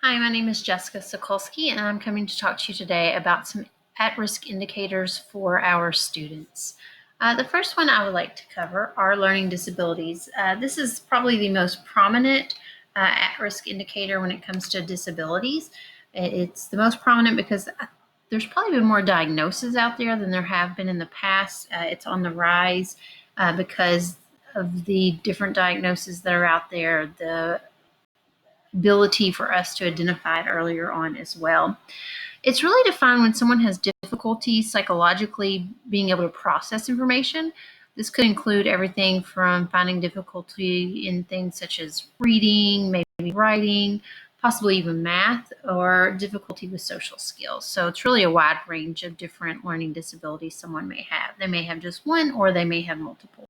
Hi, my name is Jessica Sokolsky, and I'm coming to talk to you today about some at-risk indicators for our students. The first one I would like to cover are learning disabilities. This is probably the most prominent at-risk indicator when it comes to disabilities. It's the most prominent because there's probably been more diagnoses out there than there have been in the past. It's on the rise because of the different diagnoses that are out there, the ability for us to identify it earlier on as well. It's really defined when someone has difficulty psychologically being able to process information. This could include everything from finding difficulty in things such as reading, maybe writing, possibly even math, or difficulty with social skills. So it's really a wide range of different learning disabilities someone may have. They may have just one, or they may have multiple.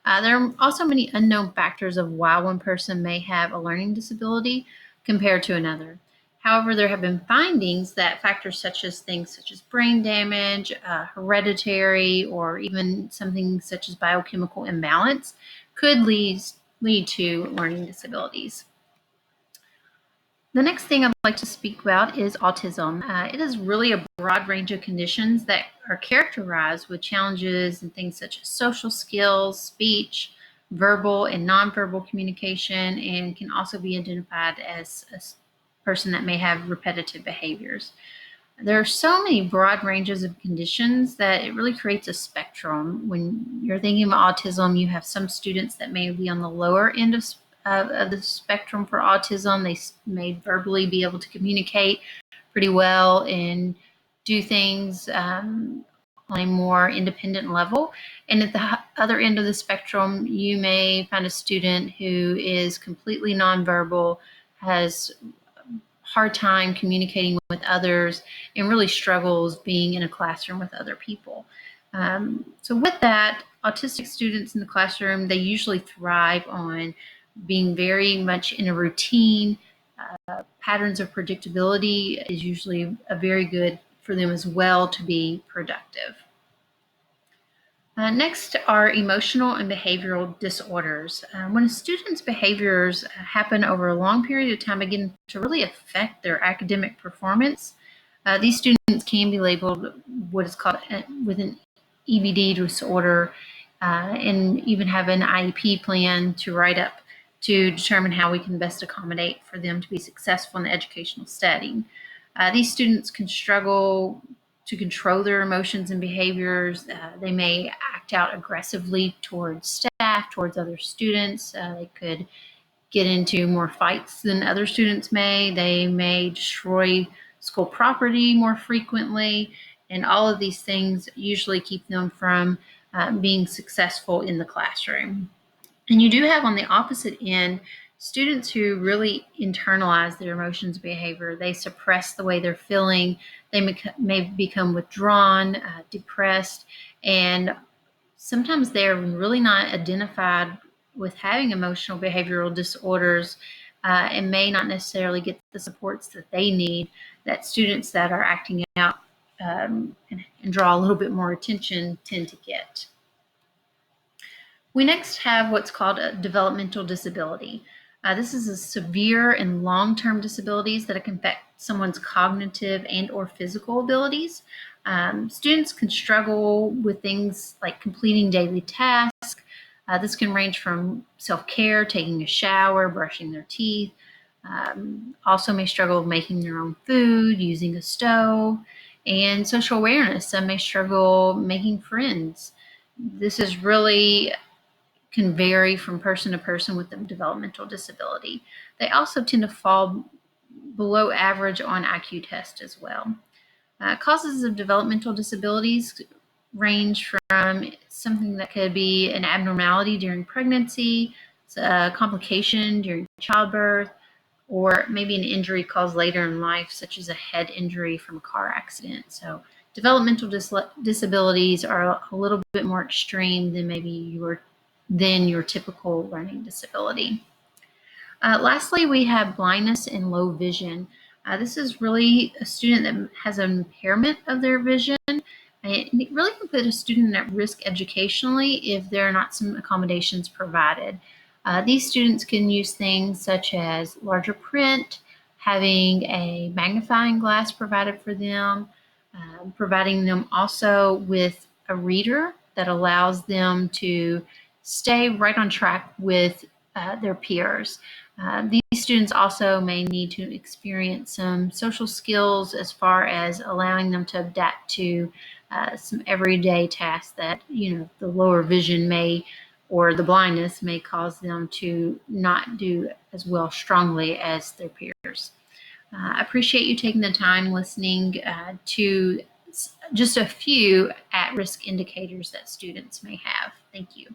There are also many unknown factors of why one person may have a learning disability compared to another. However, there have been findings that factors such as things such as brain damage, hereditary, or even something such as biochemical imbalance could lead to learning disabilities. The next thing I'd like to speak about is autism. It is really a broad range of conditions that are characterized with challenges in things such as social skills, speech, verbal and nonverbal communication, and can also be identified as a person that may have repetitive behaviors. There are so many broad ranges of conditions that it really creates a spectrum. When you're thinking of autism, you have some students that may be on the lower end of the spectrum for autism. They may verbally be able to communicate pretty well and do things on a more independent level. And at the other end of the spectrum, you may find a student who is completely nonverbal, has hard time communicating with others, and really struggles being in a classroom with other people. So with that, autistic students in the classroom, they usually thrive on being very much in a routine. Patterns of predictability is usually a very good for them as well to be productive. Next are emotional and behavioral disorders. When a student's behaviors happen over a long period of time, begin to really affect their academic performance. These students can be labeled what is called with an EBD disorder and even have an IEP plan to write up to determine how we can best accommodate for them to be successful in the educational setting. These students can struggle to control their emotions and behaviors. They may act out aggressively towards staff, towards other students. They could get into more fights than other students may. They may destroy school property more frequently. And all of these things usually keep them from being successful in the classroom. And you do have on the opposite end students who really internalize their emotions and behavior. They suppress the way they're feeling. They may become withdrawn, depressed, and sometimes they're really not identified with having emotional behavioral disorders and may not necessarily get the supports that they need that students that are acting out and draw a little bit more attention tend to get. We next have what's called a developmental disability. This is a severe and long-term disabilities that can affect someone's cognitive and or physical abilities. Students can struggle with things like completing daily tasks. This can range from self-care, taking a shower, brushing their teeth. Also may struggle with making their own food, using a stove, and social awareness. Some may struggle making friends. This is really can vary from person to person with a developmental disability. They also tend to fall below average on IQ tests as well. Causes of developmental disabilities range from something that could be an abnormality during pregnancy, a complication during childbirth, or maybe an injury caused later in life, such as a head injury from a car accident. So developmental disabilities are a little bit more extreme than maybe your typical learning disability. Lastly, we have blindness and low vision. This is really a student that has an impairment of their vision. It really can put a student at risk educationally if there are not some accommodations provided. These students can use things such as larger print, having a magnifying glass provided for them, providing them also with a reader that allows them to stay right on track with their peers. These students also may need to experience some social skills as far as allowing them to adapt to some everyday tasks that, the lower vision may or the blindness may cause them to not do as well strongly as their peers. I appreciate you taking the time listening to just a few at-risk indicators that students may have. Thank you.